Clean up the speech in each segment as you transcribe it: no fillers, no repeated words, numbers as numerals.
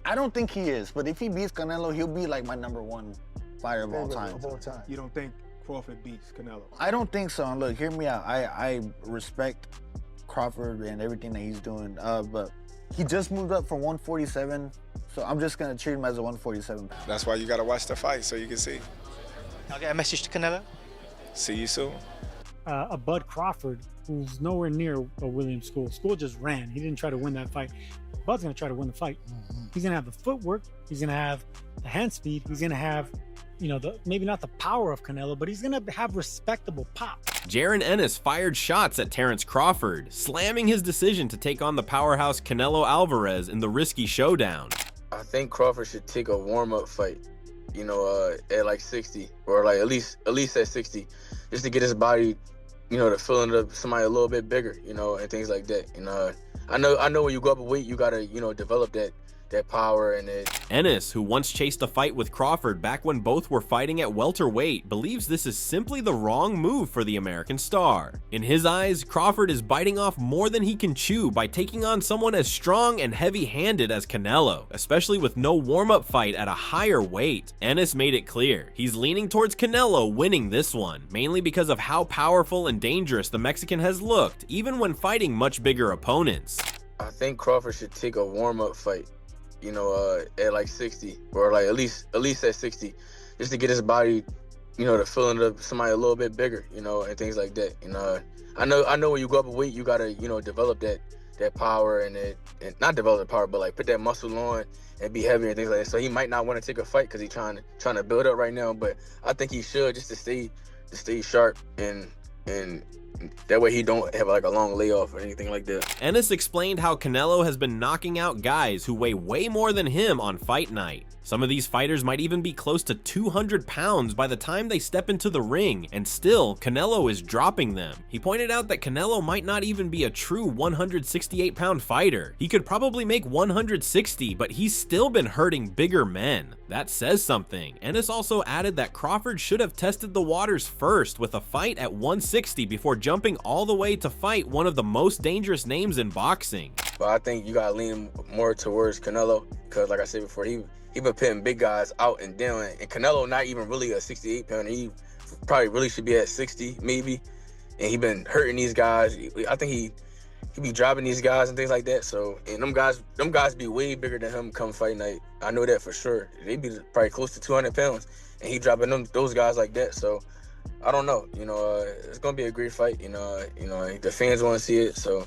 I don't think he is, but if he beats Canelo, he'll be like my #1 fighter of all time. You don't think Crawford beats Canelo? I don't think so. And look, hear me out. I respect Crawford and everything that he's doing, but he just moved up from 147, so I'm just gonna treat him as a 147. That's why you gotta watch the fight so you can see. I'll get a message to Canelo. See you soon. A Bud Crawford who's nowhere near a Williams School. School just ran. He didn't try to win that fight. Bud's gonna try to win the fight. He's gonna have the footwork. He's gonna have the hand speed. He's gonna have, maybe not the power of Canelo, but he's gonna have respectable pop. Jaron Ennis fired shots at Terence Crawford, slamming his decision to take on the powerhouse Canelo Alvarez in the risky showdown. I think Crawford should take a warm-up fight, at like 60, or like at least at 60, just to get his body, to fill into somebody a little bit bigger, and things like that. I know when you go up a weight, you gotta, develop that power and it. Ennis, who once chased a fight with Crawford back when both were fighting at welterweight, believes this is simply the wrong move for the American star. In his eyes, Crawford is biting off more than he can chew by taking on someone as strong and heavy-handed as Canelo, especially with no warm-up fight at a higher weight. Ennis made it clear he's leaning towards Canelo winning this one, mainly because of how powerful and dangerous the Mexican has looked, even when fighting much bigger opponents. I think Crawford should take a warm-up fight, at like 60, or like at least at 60, just to get his body, to fill into somebody a little bit bigger, and things like that. I know when you go up a weight, you gotta, develop that power and not develop the power, but like put that muscle on and be heavier and things like that. So he might not want to take a fight because he's trying to build up right now, but I think he should, just to stay sharp and that way he don't have like a long layoff or anything like that. Ennis explained how Canelo has been knocking out guys who weigh way more than him on fight night. Some of these fighters might even be close to 200 pounds by the time they step into the ring, and still, Canelo is dropping them. He pointed out that Canelo might not even be a true 168-pound fighter. He could probably make 160, but he's still been hurting bigger men. That says something. Ennis also added that Crawford should have tested the waters first with a fight at 160 before jumping all the way to fight one of the most dangerous names in boxing. But I think you gotta lean more towards Canelo, because like I said before, he been putting big guys out and down, and Canelo not even really a 68 pounder. He probably really should be at 60 maybe, and he been hurting these guys. I think he be dropping these guys and things like that. So, and them guys be way bigger than him come fight night. I know that for sure. They be probably close to 200 pounds, and he dropping those guys like that. So I don't know. It's gonna be a great fight. The fans want to see it, so.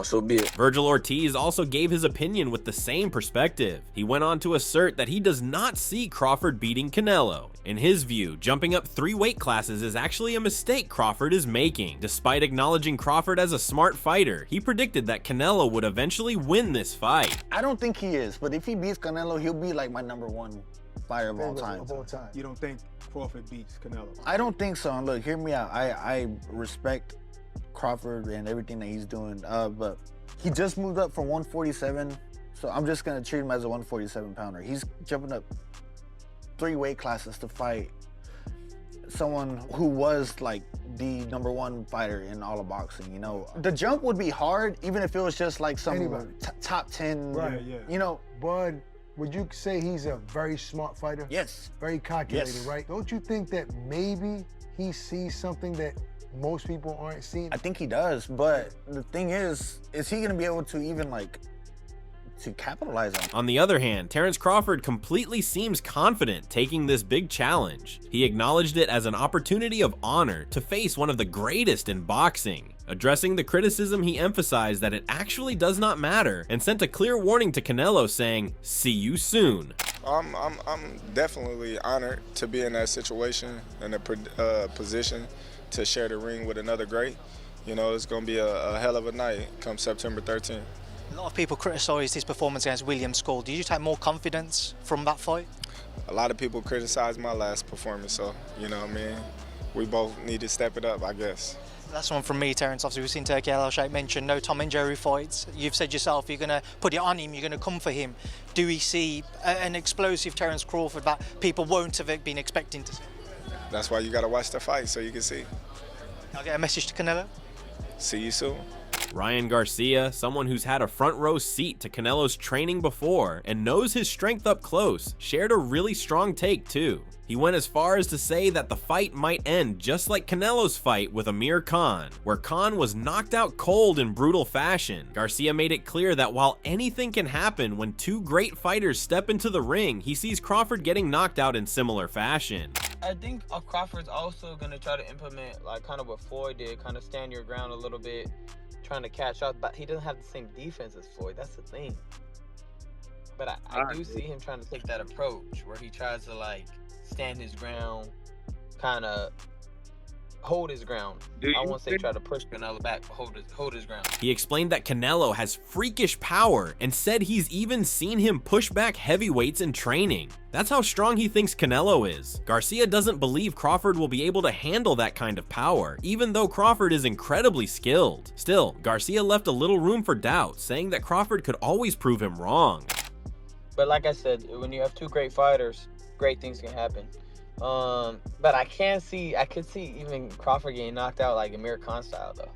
So be it. Virgil Ortiz also gave his opinion with the same perspective. He went on to assert that he does not see Crawford beating Canelo. In his view, jumping up 3 weight classes is actually a mistake Crawford is making. Despite acknowledging Crawford as a smart fighter, he predicted that Canelo would eventually win this fight. I don't think he is, but if he beats Canelo, he'll be like my #1 fighter of all time. You don't think Crawford beats Canelo? I don't think so. And look, hear me out. I respect Crawford and everything that he's doing, but he just moved up from 147, so I'm just gonna treat him as a 147 pounder. He's jumping up 3 weight classes to fight someone who was like the #1 fighter in all of boxing. The jump would be hard, even if it was just like some top 10. Right, yeah. Bud, would you say he's a very smart fighter? Yes. Very calculated, Yes. right? Don't you think that maybe he sees something that most people aren't seeing? I think he does, but the thing is he gonna be able to even to capitalize on it? On the other hand, Terence Crawford completely seems confident taking this big challenge. He acknowledged it as an opportunity of honor to face one of the greatest in boxing. Addressing the criticism, he emphasized that it actually does not matter and sent a clear warning to Canelo saying, "See you soon." I'm definitely honored to be in that situation and a position to share the ring with another great. It's going to be a hell of a night come September 13th. A lot of people criticised his performance against William School. Did you take more confidence from that fight? A lot of people criticized my last performance, so, we both need to step it up, I guess. Last one from me, Terence. Obviously, we've seen Turkey Al Sheikh mention no Tom and Jerry fights. You've said yourself you're going to put it on him, you're going to come for him. Do we see an explosive Terence Crawford that people won't have been expecting to see? That's why you got to watch the fight so you can see. I'll get a message to Canelo. See you soon. Ryan Garcia, someone who's had a front row seat to Canelo's training before and knows his strength up close, shared a really strong take too. He went as far as to say that the fight might end just like Canelo's fight with Amir Khan, where Khan was knocked out cold in brutal fashion. Garcia made it clear that while anything can happen when two great fighters step into the ring, he sees Crawford getting knocked out in similar fashion. I think Crawford's also going to try to implement, like, kind of what Floyd did, kind of stand your ground a little bit, trying to catch up, but he doesn't have the same defense as Floyd. That's the thing. But I do see him trying to take that approach where he tries to, like, stand his ground, kind of hold his ground. I won't say try to push Canelo back, but hold his ground. He explained that Canelo has freakish power and said he's even seen him push back heavyweights in training. That's how strong he thinks Canelo is. Garcia doesn't believe Crawford will be able to handle that kind of power, even though Crawford is incredibly skilled. Still, Garcia left a little room for doubt, saying that Crawford could always prove him wrong. But like I said, when you have two great fighters, great things can happen. But I could see even Crawford getting knocked out like Amir Khan style though.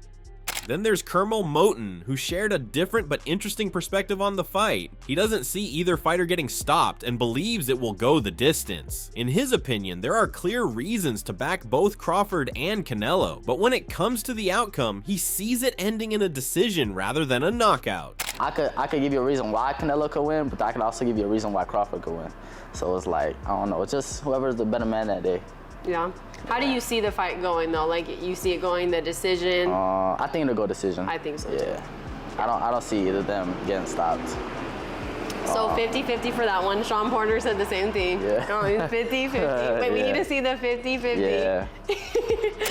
Then there's Kermel Moten, who shared a different but interesting perspective on the fight. He doesn't see either fighter getting stopped and believes it will go the distance. In his opinion, there are clear reasons to back both Crawford and Canelo, but when it comes to the outcome, he sees it ending in a decision rather than a knockout. I could give you a reason why Canelo could win, but I could also give you a reason why Crawford could win. So it's like, I don't know, it's just whoever's the better man that day. Yeah. How do you see the fight going though? Like you see it going the decision? I think it'll go decision. I think so too. Yeah. I don't see either of them getting stopped. So 50-50 for that one. Sean Porter said the same thing. Yeah. Oh, it's 50-50. Wait, we need to see the 50-50. Yeah.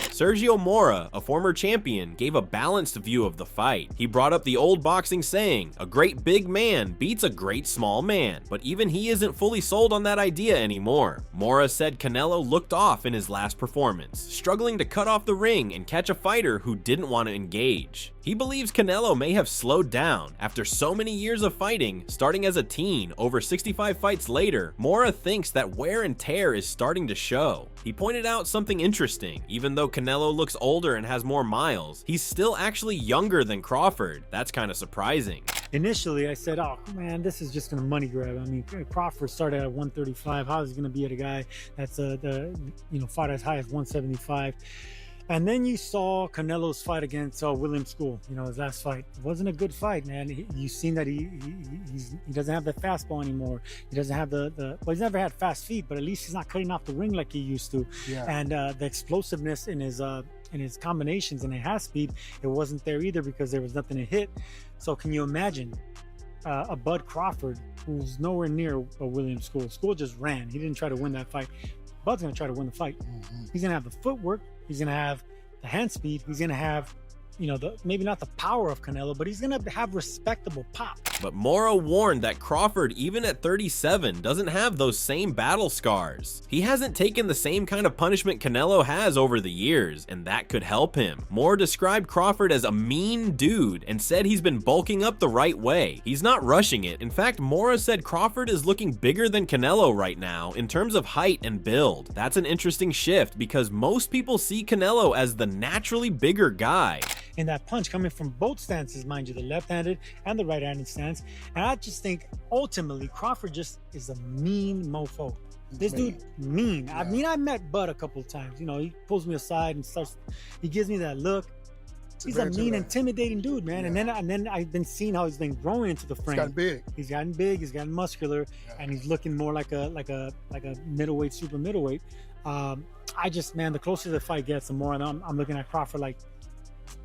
Sergio Mora, a former champion, gave a balanced view of the fight. He brought up the old boxing saying, "A great big man beats a great small man," but even he isn't fully sold on that idea anymore. Mora said Canelo looked off in his last performance, struggling to cut off the ring and catch a fighter who didn't want to engage. He believes Canelo may have slowed down after so many years of fighting. Starting as a teen, over 65 fights later, Mora thinks that wear and tear is starting to show. He pointed out something interesting. Even though Canelo looks older and has more miles, he's still actually younger than Crawford. That's kind of surprising. Initially, I said, oh, man, this is just going to money grab. I mean, Crawford started at 135. How is he going to be at a guy that's fought as high as 175? And then you saw Canelo's fight against William School, his last fight. It wasn't a good fight, man. You've seen that he doesn't have the fastball anymore. He doesn't have he's never had fast feet, but at least he's not cutting off the ring like he used to. Yeah. And the explosiveness in his combinations and his half speed, it wasn't there either because there was nothing to hit. So can you imagine a Bud Crawford who's nowhere near a William School? School just ran. He didn't try to win that fight. Bud's going to try to win the fight. Mm-hmm. He's going to have the footwork. He's going to have the hand speed. He's going to have, maybe not the power of Canelo, but he's going to have respectable pop. But Mora warned that Crawford, even at 37, doesn't have those same battle scars. He hasn't taken the same kind of punishment Canelo has over the years, and that could help him. Mora described Crawford as a mean dude and said he's been bulking up the right way. He's not rushing it. In fact, Mora said Crawford is looking bigger than Canelo right now in terms of height and build. That's an interesting shift because most people see Canelo as the naturally bigger guy. And that punch coming from both stances, mind you, the left-handed and the right-handed stance. And I just think ultimately Crawford just is a mean mofo. This dude mean. Yeah. I mean, I met Bud a couple of times. He pulls me aside and he gives me that look. He's a mean, intimidating dude, man. Yeah. And then I've been seeing how he's been growing into the frame. He's gotten big. He's gotten big. He's gotten muscular, and he's looking more like a middleweight, super middleweight. The closer the fight gets, the more I'm looking at Crawford like,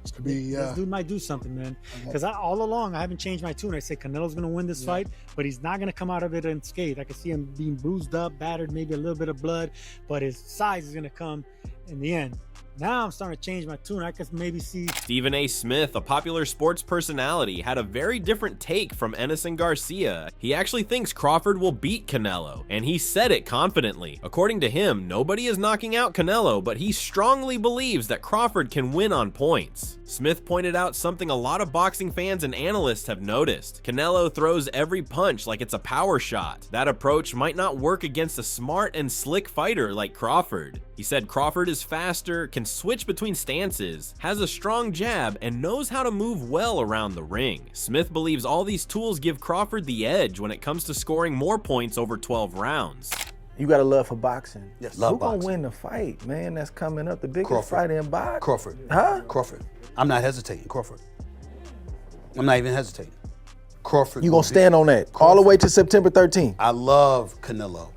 this dude might do something, man. Because all along I haven't changed my tune. I say Canelo's gonna win this fight, but he's not gonna come out of it unscathed. I can see him being bruised up, battered, maybe a little bit of blood, but his size is gonna come in the end. Now I'm starting to change my tune. I could maybe see Stephen A. Smith, a popular sports personality, had a very different take from Ennis and Garcia. He actually thinks Crawford will beat Canelo, and he said it confidently. According to him, nobody is knocking out Canelo, but he strongly believes that Crawford can win on points. Smith pointed out something a lot of boxing fans and analysts have noticed. Canelo throws every punch like it's a power shot. That approach might not work against a smart and slick fighter like Crawford. He said Crawford is faster, can can switch between stances, has a strong jab, and knows how to move well around the ring. Smith believes all these tools give Crawford the edge when it comes to scoring more points over 12 rounds. You got a love for boxing. Yes, love Who boxing. gonna win the fight, man? That's coming up, the biggest Crawford. fight in boxing. Crawford. Huh? Crawford. I'm not hesitating. Crawford. I'm not even hesitating. Crawford. You gonna stand on that all the way to September 13th? I love Canelo.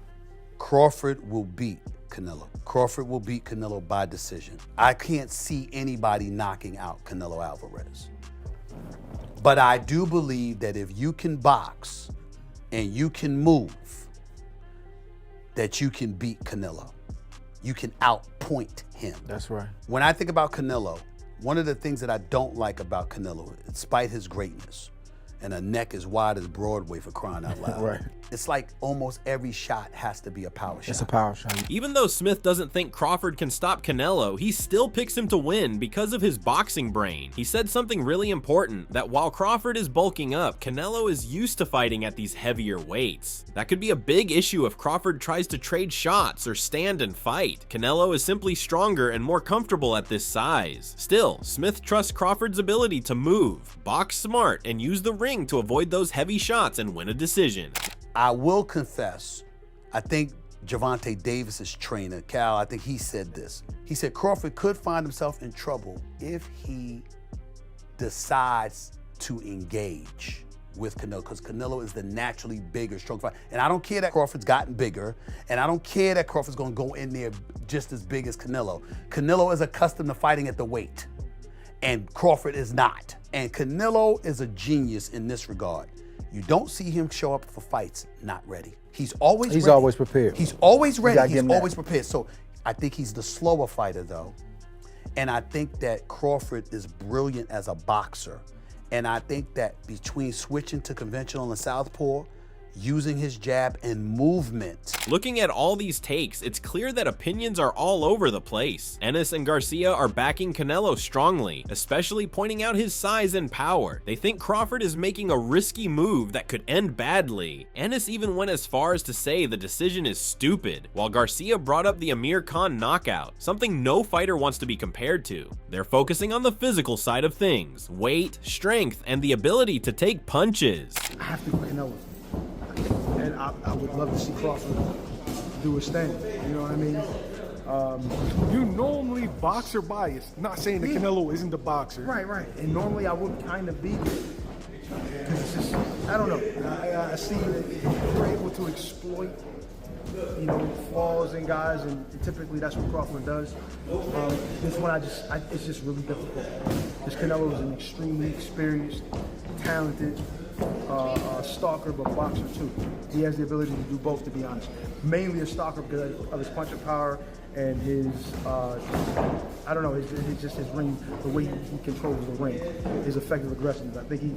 Crawford will beat Canelo. Crawford will beat Canelo by decision. I can't see anybody knocking out Canelo Alvarez. But I do believe that if you can box and you can move, that you can beat Canelo. You can outpoint him. That's right. When I think about Canelo, one of the things that I don't like about Canelo, despite his greatness, and a neck as wide as Broadway for crying out loud. Right. It's like almost every shot has to be a power shot. It's a power shot. Even though Smith doesn't think Crawford can stop Canelo, he still picks him to win because of his boxing brain. He said something really important, that while Crawford is bulking up, Canelo is used to fighting at these heavier weights. That could be a big issue if Crawford tries to trade shots or stand and fight. Canelo is simply stronger and more comfortable at this size. Still, Smith trusts Crawford's ability to move, box smart, and use the ring to avoid those heavy shots and win a decision. I will confess, I think Gervonta Davis's trainer, Cal, I think he said this. He said Crawford could find himself in trouble if he decides to engage with Canelo, because Canelo is the naturally bigger, strong fighter. And I don't care that Crawford's gotten bigger, and I don't care that Crawford's gonna go in there just as big as Canelo. Canelo is accustomed to fighting at the weight, and Crawford is not. And Canelo is a genius in this regard. You don't see him show up for fights not ready. He's always ready. always prepared. He's always ready. gotta He's give him that. always prepared. So I think he's the slower fighter though. And I think that Crawford is brilliant as a boxer. And I think that between switching to conventional and southpaw, using his jab and movement. Looking at all these takes, it's clear that opinions are all over the place. Ennis and Garcia are backing Canelo strongly, especially pointing out his size and power. They think Crawford is making a risky move that could end badly. Ennis even went as far as to say the decision is stupid, while Garcia brought up the Amir Khan knockout, something no fighter wants to be compared to. They're focusing on the physical side of things, weight, strength, and the ability to take punches. I have to go Canelo. And I would love to see Crawford do his thing. You know what I mean? You normally boxer biased. Not saying that Canelo isn't the boxer. Right. And normally I would kind of be. Because it's just, I don't know. I see that we're able to exploit, flaws in guys, and typically that's what Crawford does. This one, it's just really difficult. This Canelo is an extremely experienced, talented stalker, but boxer too. He has the ability to do both, to be honest. Mainly a stalker because of his punching power and his, his ring, the way he controls the ring, his effective aggressiveness. I think he.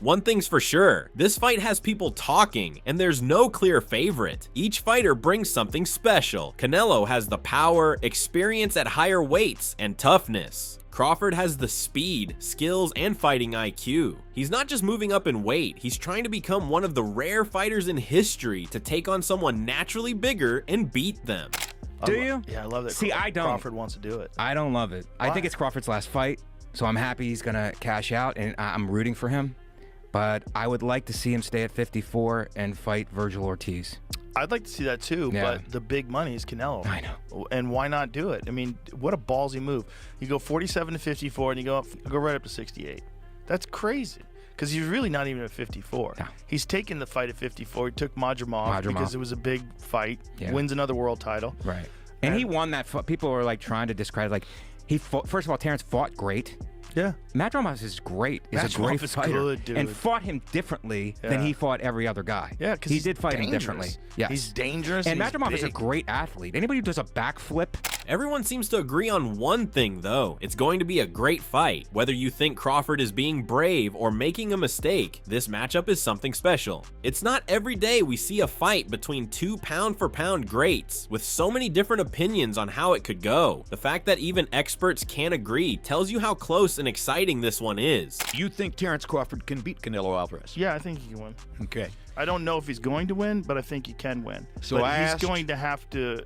One thing's for sure, this fight has people talking, and there's no clear favorite. Each fighter brings something special. Canelo has the power, experience at higher weights, and toughness. Crawford has the speed, skills, and fighting IQ. He's not just moving up in weight, he's trying to become one of the rare fighters in history to take on someone naturally bigger and beat them. Do you? Yeah, I love that. See, I don't. Crawford wants to do it. I don't love it. Why? I think it's Crawford's last fight, so I'm happy he's gonna cash out, and I'm rooting for him. But I would like to see him stay at 54 and fight Virgil Ortiz. I'd like to see that too, Yeah. but the big money is Canelo. I know. And why not do it? I mean, what a ballsy move. You go 47 to 54 and you go right up to 68. That's crazy. Because he's really not even at 54. No. He's taken the fight at 54. He took Madrimov because it was a big fight. Yeah. Wins another world title. Right. And he won that fight. People were like trying to discredit, like, he fought, first of all, Terence fought great. Yeah. Madrimov is great. He's a Madrimov great is fighter. good, dude. And fought him differently than Yeah. he fought every other guy. Yeah, because he did fight him differently. Yes. He's dangerous. And he's Madrimov is a big. great athlete. Anybody who does a backflip. Everyone seems to agree on one thing though, it's going to be a great fight. Whether you think Crawford is being brave or making a mistake, this matchup is something special. It's not every day we see a fight between two pound-for-pound greats, with so many different opinions on how it could go. The fact that even experts can't agree tells you how close and exciting this one is. You think Terence Crawford can beat Canelo Alvarez? Yeah, I think he can win. Okay. I don't know if he's going to win, but I think he can win. So but I he's asked- going to have to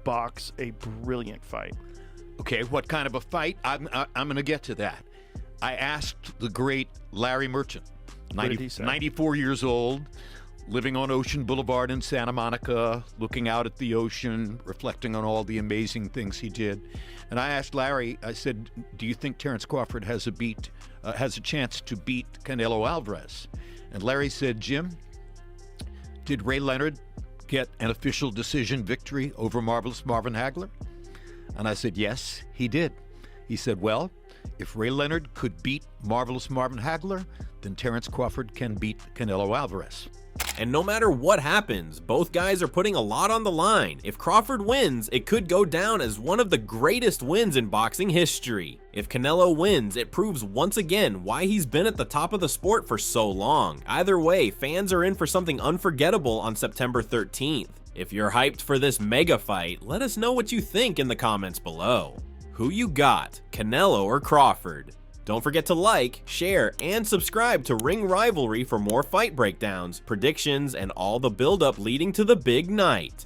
box a brilliant fight. Okay, what kind of a fight? I'm going to get to that. I asked the great Larry Merchant, What did he say? 94 years old, living on Ocean Boulevard in Santa Monica, looking out at the ocean, reflecting on all the amazing things he did. And I asked Larry, I said, do you think Terence Crawford has a chance to beat Canelo Alvarez? And Larry said, Jim, did Ray Leonard get an official decision victory over Marvelous Marvin Hagler? And I said, yes, he did. He said, well, if Ray Leonard could beat Marvelous Marvin Hagler, then Terence Crawford can beat Canelo Alvarez. And no matter what happens, both guys are putting a lot on the line. If Crawford wins, it could go down as one of the greatest wins in boxing history. If Canelo wins, it proves once again why he's been at the top of the sport for so long. Either way, fans are in for something unforgettable on September 13th. If you're hyped for this mega fight, let us know what you think in the comments below. Who you got, Canelo or Crawford? Don't forget to like, share, and subscribe to Ring Rivalry for more fight breakdowns, predictions, and all the build-up leading to the big night.